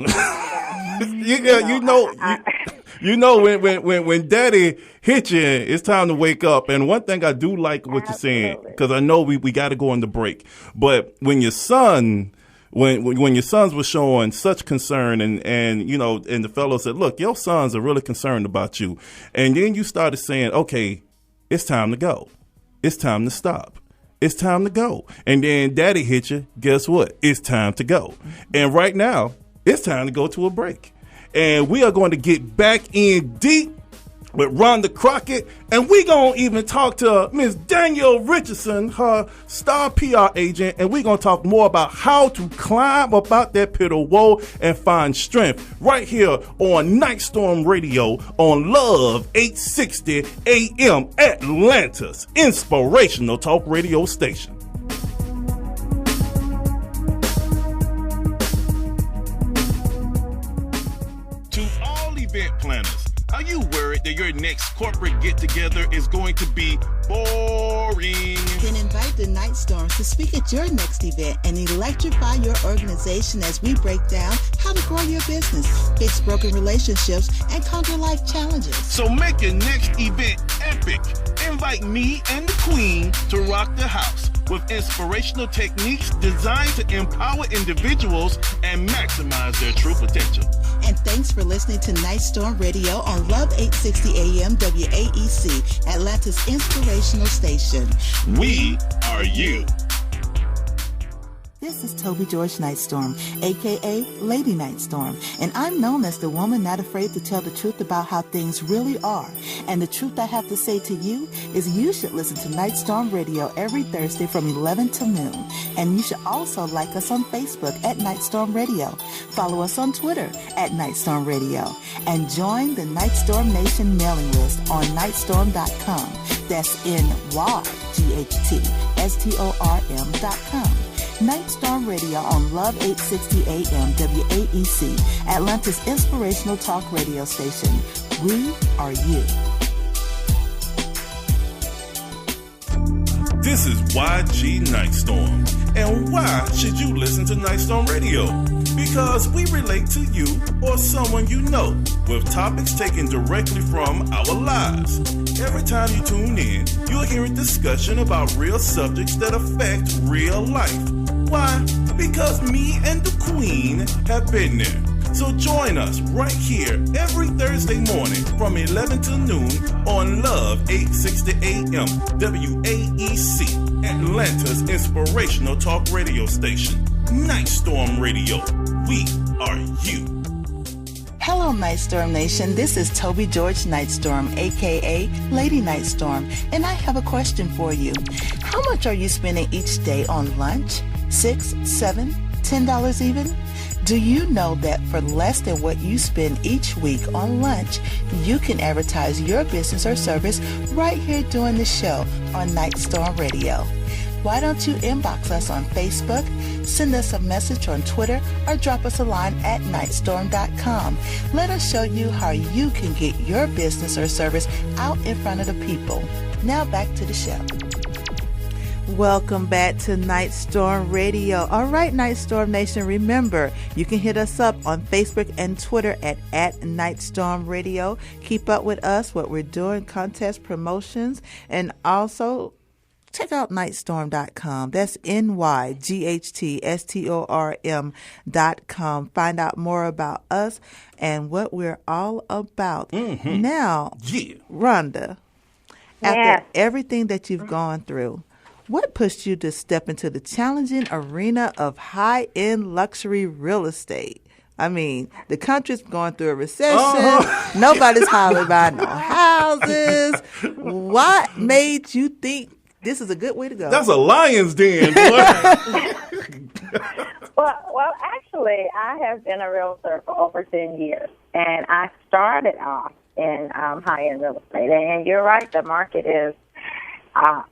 C: You know when Daddy hit you, it's time to wake up. And one thing I do like what you're saying, because I know we got to go on the break. But when your son, when your sons were showing such concern, and you know, and the fellow said, "Look, your sons are really concerned about you," and then you started saying, "Okay, it's time to go. It's time to stop. It's time to go." And then Daddy hit you. Guess what? It's time to go. And right now, it's time to go to a break. And we are going to get back in deep with Rhonda Crockett. And we're going to even talk to Miss Danielle Richardson, her star PR agent. And we're going to talk more about how to climb up out that pit of woe and find strength right here on Night Storm Radio on Love 860 AM, Atlanta's inspirational talk radio station.
B: To all event planners, are you worried that your next corporate get-together is going to be boring?
A: Then invite the Night Storms to speak at your next event and electrify your organization as we break down how to grow your business, fix broken relationships, and conquer life challenges.
B: So make your next event epic. Invite me and the Queen to rock the house with inspirational techniques designed to empower individuals and maximize their true potential.
A: And thanks for listening to Night Storm Radio on Love 860 AM WAEC, Atlanta's inspirational station.
B: We are you.
A: This is Toby George Nightstorm, a.k.a. Lady Nightstorm, and I'm known as the woman not afraid to tell the truth about how things really are. And the truth I have to say to you is you should listen to Nightstorm Radio every Thursday from 11 to noon. And you should also like us on Facebook at Nightstorm Radio. Follow us on Twitter at Nightstorm Radio. And join the Nightstorm Nation mailing list on nightstorm.com. That's NYGHTSTORM.com. Night Storm Radio on Love 860 AM WAEC, Atlanta's inspirational talk radio station. We are you.
C: This is YG Nightstorm. And why should you listen to Nightstorm Radio? Because we relate to you or someone you know with topics taken directly from our lives. Every time you tune in, you'll hear a discussion about real subjects that affect real life. Why? Because me and the Queen have been there. So join us right here every Thursday morning from 11 to noon on Love 860 AM WAEC, Atlanta's inspirational talk radio station. Night Storm Radio. We are you.
A: Hello, Night Storm Nation. This is Toby George Nightstorm, a.k.a. Lady Nightstorm, and I have a question for you. How much are you spending each day on lunch? $6, $7, $10 even? Do you know that for less than what you spend each week on lunch, you can advertise your business or service right here during the show on Night Storm Radio? Why don't you inbox us on Facebook, send us a message on Twitter, or drop us a line at nightstorm.com. Let us show you how you can get your business or service out in front of the people. Now back to the show.
D: Welcome back to Night Storm Radio. All right, Night Storm Nation, remember, you can hit us up on Facebook and Twitter at Night Storm Radio. Keep up with us, what we're doing, contest promotions, and also check out nightstorm.com. That's NYGHTSTORM.com. Find out more about us and what we're all about.
C: Mm-hmm.
D: Now, Rhonda, after everything that you've gone through, what pushed you to step into the challenging arena of high-end luxury real estate? I mean, the country's going through a recession. Nobody's hollering about no houses. What made you think this is a good way to go?
C: That's a lion's den, boy.
F: Well, actually, I have been a realtor for over 10 years, and I started off in high-end real estate. And you're right, the market is, I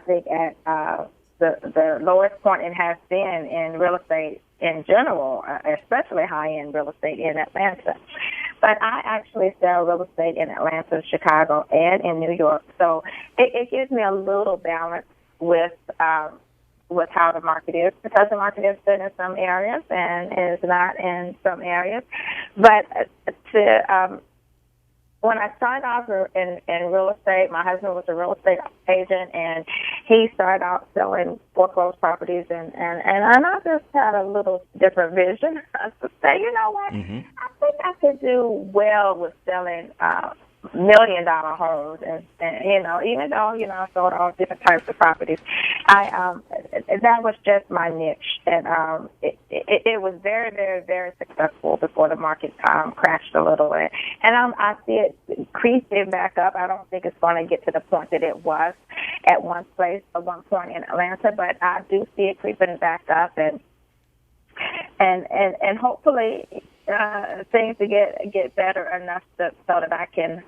F: think, at the lowest point it has been in real estate in general, especially high-end real estate in Atlanta. But I actually sell real estate in Atlanta, Chicago, and in New York. So it gives me a little balance with how the market is, because the market is good in some areas and is not in some areas. But when I started off in real estate, my husband was a real estate agent, and he started out selling foreclosed properties, and I just had a little different vision. I to say, you know what, I think I could do well with selling $1 million homes, and you know, even though, you know, I sold all different types of properties, that was just my niche, and it was very, very, very successful before the market crashed a little, and I see it creeping back up. I don't think it's going to get to the point that it was at one point in Atlanta, but I do see it creeping back up, and hopefully things to get better enough so that I can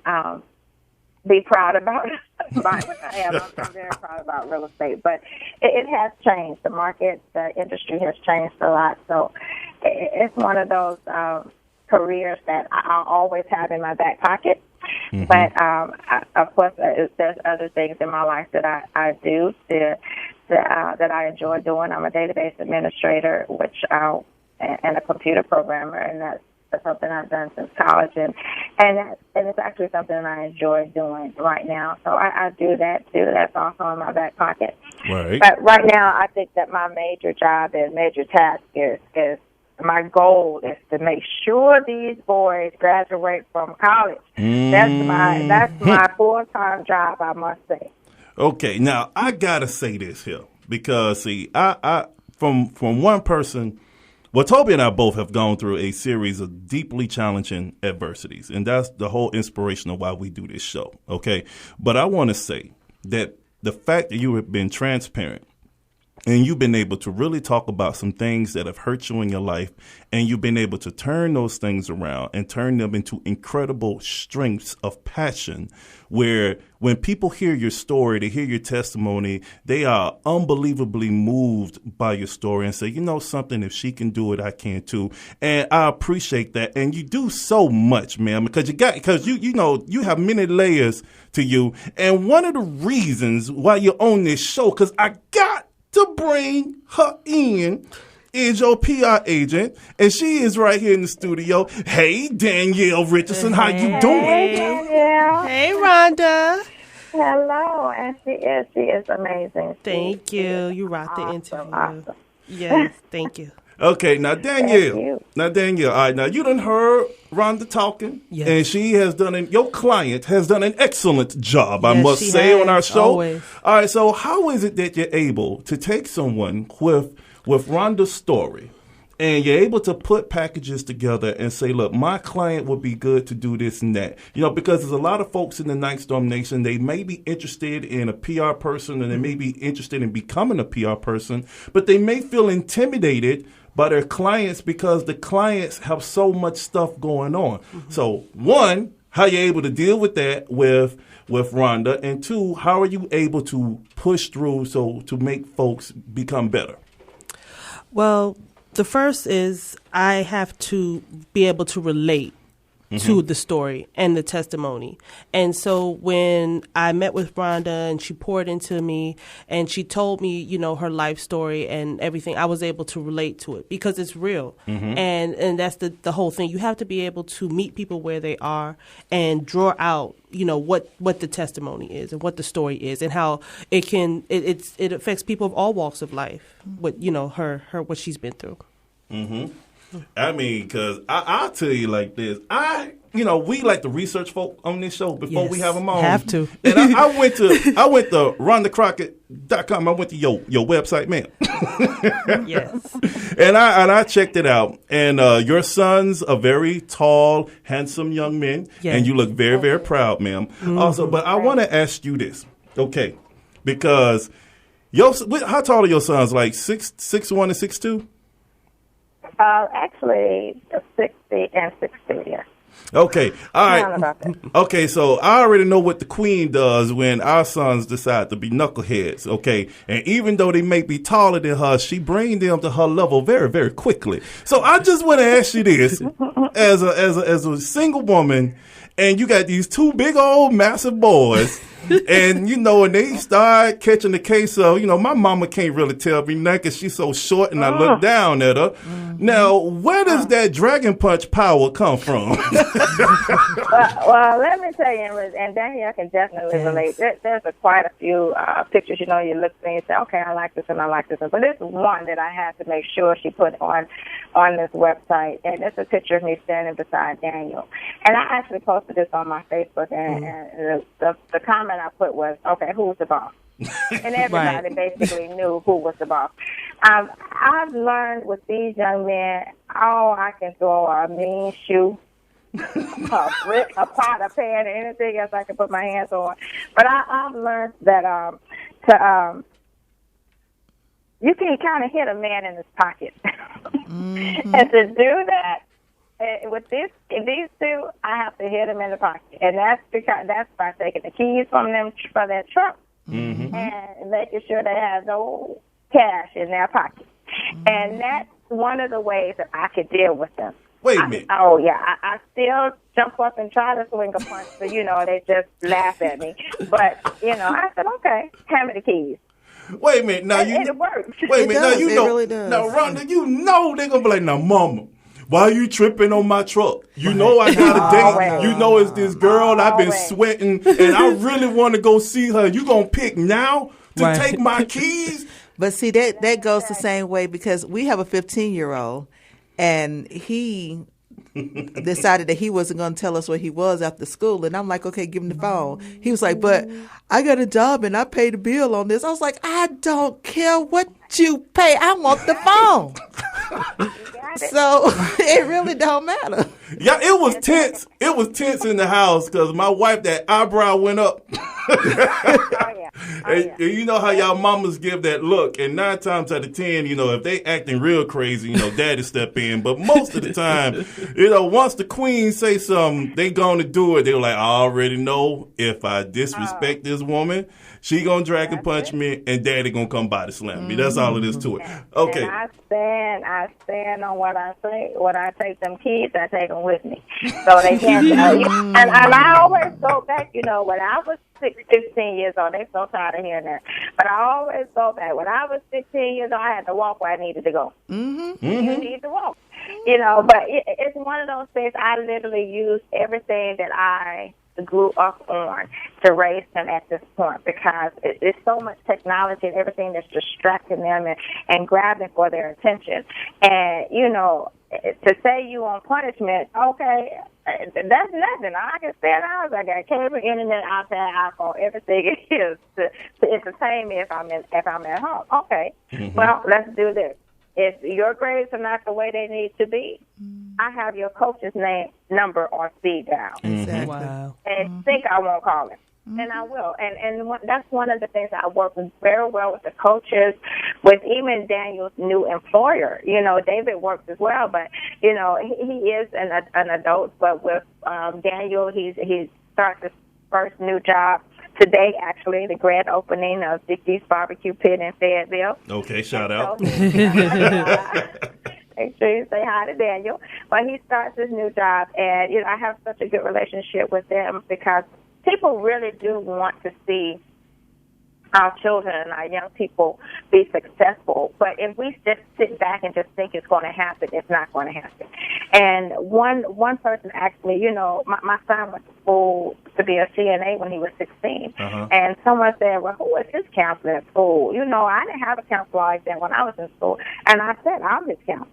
F: be proud about it. Which I am. I'm very proud about real estate, but it has changed. The market, the industry has changed a lot. So it's one of those careers that I'll always have in my back pocket. Mm-hmm. But of course, there's other things in my life that I do that I enjoy doing. I'm a database administrator, and a computer programmer, and that's something I've done since college, and it's actually something that I enjoy doing right now. So I do that too. That's also in my back pocket.
C: Right.
F: But right now, I think that my major job and major task is my goal is to make sure these boys graduate from college. That's my full-time job, I must say.
C: Okay, now I gotta say this here, because see, I from one person. Well, Toby and I both have gone through a series of deeply challenging adversities, and that's the whole inspiration of why we do this show, okay? But I want to say that the fact that you have been transparent and you've been able to really talk about some things that have hurt you in your life, and you've been able to turn those things around and turn them into incredible strengths of passion, where when people hear your story, they hear your testimony, they are unbelievably moved by your story and say, you know something, if she can do it, I can too. And I appreciate that. And you do so much, man, because you have many layers to you. And one of the reasons why you're on this show, because I got to bring her in, is your PR agent, and she is right here in the studio. Hey, Danielle Richardson, how you doing?
F: Hey, Danielle.
G: Hey, Rhonda.
F: Hello, and she is amazing.
G: Thank you. You rocked the interview.
F: Awesome.
G: Yes, thank you.
C: Okay, now Danielle.
F: Thank you.
C: All right, now you done heard Rhonda talking,
G: Yes.
C: and she has done your client has done an excellent job, I
G: Yes,
C: must
G: she
C: say, on
G: has,
C: our show.
G: always.
C: All right, so how is it that you're able to take someone with Rhonda's story, and you're able to put packages together and say, look, my client would be good to do this and that? You know, because there's a lot of folks in the Night Storm Nation, they may be interested in a PR person, and they may be interested in becoming a PR person, but they may feel intimidated by their clients because the clients have so much stuff going on. So, one, how you able to deal with that with Rhonda, and two, how are you able to push through to make folks become better?
G: Well, the first is I have to be able to relate to the story and the testimony. And so when I met with Rhonda and she poured into me and she told me, you know, her life story and everything, I was able to relate to it because it's real. And that's the whole thing. You have to be able to meet people where they are and draw out, you know, what the testimony is and what the story is and how it affects people of all walks of life, what, you know, her what she's been through.
C: I mean, because I'll tell you like this. We like to research folk on this show before we have them on.
G: Have to.
C: And I went to RhondaCrockett.com. I went to your website, ma'am.
G: Yes.
C: And I checked it out. And your son's a very tall, handsome young man.
G: Yes.
C: And you look very, very proud, ma'am. Also, but I want to ask you this, okay? Because how tall are your sons? Like 6'1" and 6'2"?
F: Actually, 60 and 60, yeah.
C: Okay, all right.
F: Around about that.
C: Okay, so I already know what the queen does when our sons decide to be knuckleheads, okay? And even though they may be taller than her, she brings them to her level very, very quickly. So I just want to ask you this, as a single woman, and you got these two big old massive boys, and, you know, and they start catching the case of, you know, my mama can't really tell me nothing because she's so short and I look down at her. Now, where does that dragon punch power come from?
F: Well, let me tell you, and Danielle can definitely relate. There's quite a few pictures, you know, you look and you say, okay, I like this and I like this. But there's one that I had to make sure she put on this website, and it's a picture of me standing beside Daniel. And I actually posted this on my Facebook, and the comment I put was, okay, who's the boss? And everybody basically knew who was the boss. I've learned with these young men, I can throw a mean shoe, a brick, a pot, a pan, anything else I can put my hands on. But I've learned that you can kind of hit a man in his pocket. And to do that, with these two, I have to hit them in the pocket, and that's by taking the keys from their truck and making sure they have no cash in their pocket. And that's one of the ways that I could deal with them.
C: Wait a minute.
F: I still jump up and try to swing a punch, so you know they just laugh at me. But you know, I said, okay, hand me the keys.
C: Wait a minute. Now
F: it works.
C: Wait a minute. Now you know.
D: It really does.
C: Now, Rhonda, you know they're gonna be like, now, mama, why are you tripping on my truck? You know I got a date.
F: Always.
C: You know it's this girl. I've been sweating, and I really want to go see her. You gonna pick now to take my keys?
D: But see, that goes the same way because we have a 15-year-old, and he decided that he wasn't going to tell us where he was after school. And I'm like, okay, give him the phone. He was like, but I got a job and I paid the bill on this. I was like, I don't care what you pay. I want the phone. So it really don't matter.
C: Yeah, it was tense. It was tense in the house because my wife, that eyebrow went up. And you know how y'all mamas give that look, and 9 times out of 10, you know, if they acting real crazy, you know, daddy step in. But most of the time, you know, once the queen say something, they gonna do it. They're like, I already know if I disrespect this woman, she gonna drag and punch me, and daddy gonna come by to slam me. That's all it is to it. Okay.
F: And I stand on what I say. When I take them kids, I take them with me, so they can't. And I always go back. You know, when I was 15 years old. They're so tired of hearing that. But I always go back. When I was 16 years old, I had to walk where I needed to go.
D: Mm-hmm.
F: You need to walk. You know, but it's one of those things I literally use everything that I grew up on to raise them at this point, because it's so much technology and everything that's distracting them and grabbing for their attention. And, you know, to say you on punishment, okay, that's nothing. I can spend hours. I got cable, internet, iPad, iPhone, everything it is to entertain me if I'm at home. Okay, well, let's do this. If your grades are not the way they need to be, I have your coach's name, number on speed dial.
D: Exactly.
G: Wow.
F: And think I won't call him. And I will. And that's one of the things I work very well with the coaches, with even Daniel's new employer. You know, David works as well, but, you know, he is an adult. But with Daniel, he starts his first new job today, actually, the grand opening of Dickie's Barbecue Pit in Fayetteville.
C: Okay, shout out.
F: Make sure you say hi to Daniel. But he starts his new job, and, you know, I have such a good relationship with them because people really do want to see our children and our young people be successful. But if we just sit back and just think it's going to happen, it's not going to happen. And one person asked me, you know, my son went to school to be a CNA when he was 16. And someone said, well, who was his counselor at school? You know, I didn't have a counselor like that when I was in school. And I said, I'm his counselor.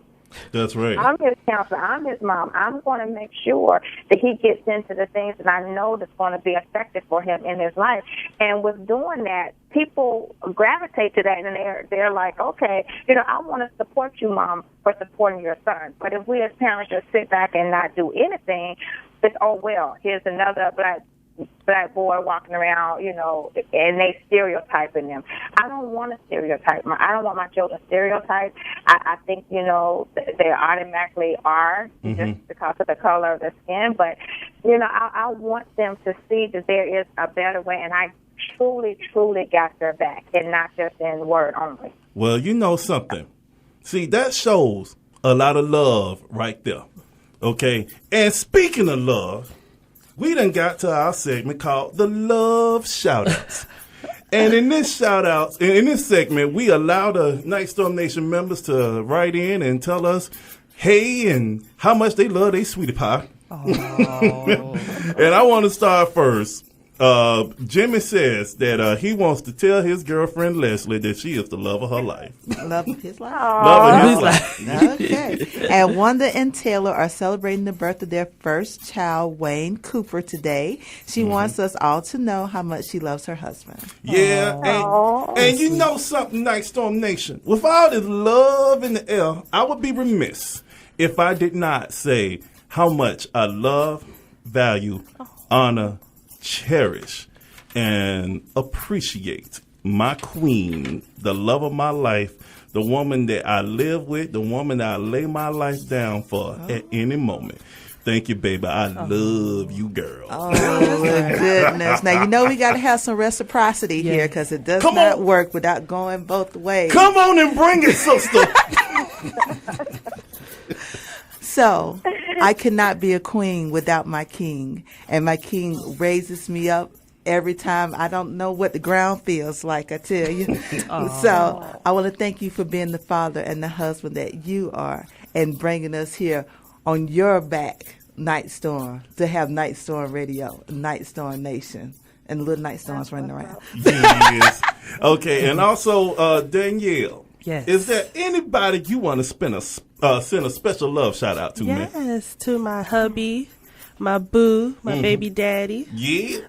C: That's right.
F: I'm his counselor. I'm his mom. I'm going to make sure that he gets into the things that I know that's going to be effective for him in his life. And with doing that, people gravitate to that, and they're like, okay, you know, I want to support you, Mom, for supporting your son. But if we as parents just sit back and not do anything, it's, oh, well, here's another black boy walking around, you know, and they stereotyping them. I don't want to stereotype. I don't want my children stereotyped. I think, you know, they automatically are just because of the color of their skin. But, you know, I want them to see that there is a better way, and I truly, truly got their back, and not just in word only.
C: Well, you know something. See, that shows a lot of love right there. Okay? And speaking of love, we done got to our segment called the Love Shoutouts. And in this segment, we allow the Night Storm Nation members to write in and tell us, hey, and how much they love their sweetie pie. Oh. And I want to start first. Jimmy says that he wants to tell his girlfriend Leslie that she is the love of her life.
D: Love of his life.
C: Love of his life.
D: Okay. And Wanda and Taylor are celebrating the birth of their first child, Wayne Cooper, today. She wants us all to know how much she loves her husband.
C: Yeah, and you know something, Night Storm Nation. With all this love in the air, I would be remiss if I did not say how much I love, value, honor, cherish, and appreciate my queen, the love of my life, the woman that I live with, the woman that I lay my life down for at any moment. Thank you, baby. I love you, girl.
D: Oh, goodness. Now, you know we got to have some reciprocity here, because it does not work without going both ways.
C: Come on and bring it, sister.
D: So, I cannot be a queen without my king. And my king raises me up every time. I don't know what the ground feels like, I tell you. So, I want to thank you for being the father and the husband that you are, and bringing us here on your back, Night Storm, to have Night Storm Radio, Night Storm Nation, and the little Night Storms running around.
C: Yes. Okay, and also, Danielle.
G: Yes.
C: Is there anybody you want to send a special love shout out to, man?
G: Yes, to my hubby, my boo, my baby daddy,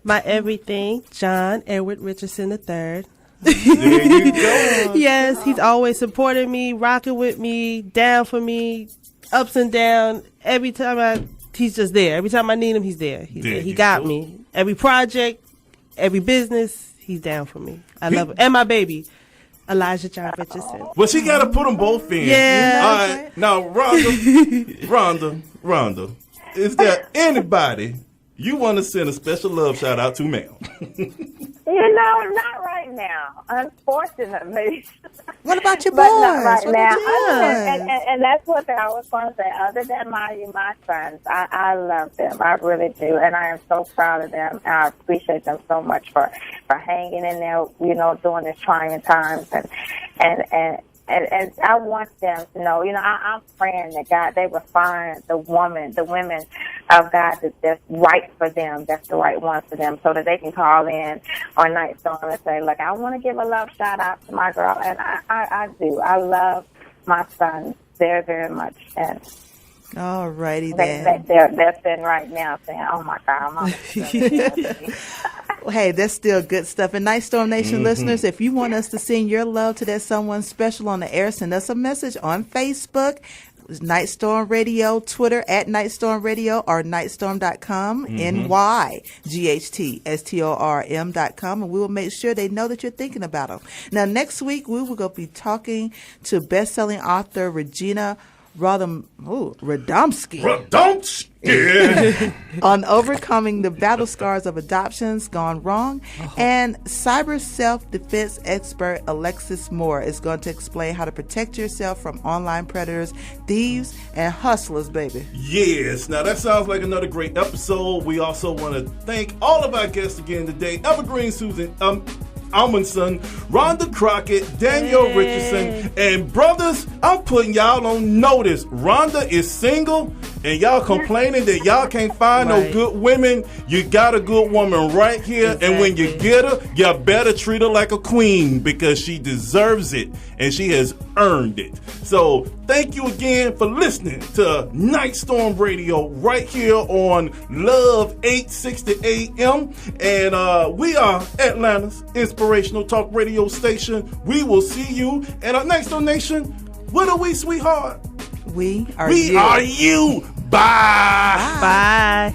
G: my everything, John Edward Richardson III.
C: There you go.
G: Yes, he's always supporting me, rocking with me, down for me, ups and downs. Every time he's just there. Every time I need him, he's there. He's there. He got me. Every project, every business, he's down for me. I love him. And my baby, Elijah John Richardson.
C: Well, she got to put them both in.
G: Yeah.
C: All right. Now, Rhonda, is there anybody you want to send a special love shout out to, ma'am?
F: Not right now, unfortunately.
D: What about your boys?
F: But not right
D: what
F: now.
D: And
F: that's what I was going to say. Other than my sons, I love them. I really do. And I am so proud of them. I appreciate them so much for hanging in there, during these trying times. And I want them to know, I'm praying that God, they will find the women of God that's right for them, that's the right one for them, so that they can call in on Night Storm and say, look, I want to give a love shout out to my girl. And I do. I love my sons very, very much. And
D: all righty then.
F: They're sitting right now saying, oh my God, Mama.
D: Hey, that's still good stuff. And Night Storm Nation listeners, if you want us to send your love to that someone special on the air, send us a message on Facebook, Night Storm Radio, Twitter at Night Storm Radio, or nightstorm.com, NYGHTSTORM.com, and we will make sure they know that you're thinking about them. Now, next week, we will be talking to best-selling author Regina Radomski on overcoming the battle scars of adoptions gone wrong. And cyber self-defense expert Alexis Moore is going to explain how to protect yourself from online predators, thieves, and hustlers, baby.
C: Yes. Now, that sounds like another great episode. We also want to thank all of our guests again today. Evergreen Amundson, Rhonda Crockett, Danielle Richardson, and brothers, I'm putting y'all on notice. Rhonda is single, and y'all complaining that y'all can't find no good women. You got a good woman right here, and when you get her, you better treat her like a queen, because she deserves it, and she has earned it. So thank you again for listening to Night Storm Radio right here on Love 860 AM, and we are Atlanta's inspirational talk radio station. We will see you. And our Night Storm Nation, what are we, sweetheart?
D: We are
C: you. Bye.
G: Bye.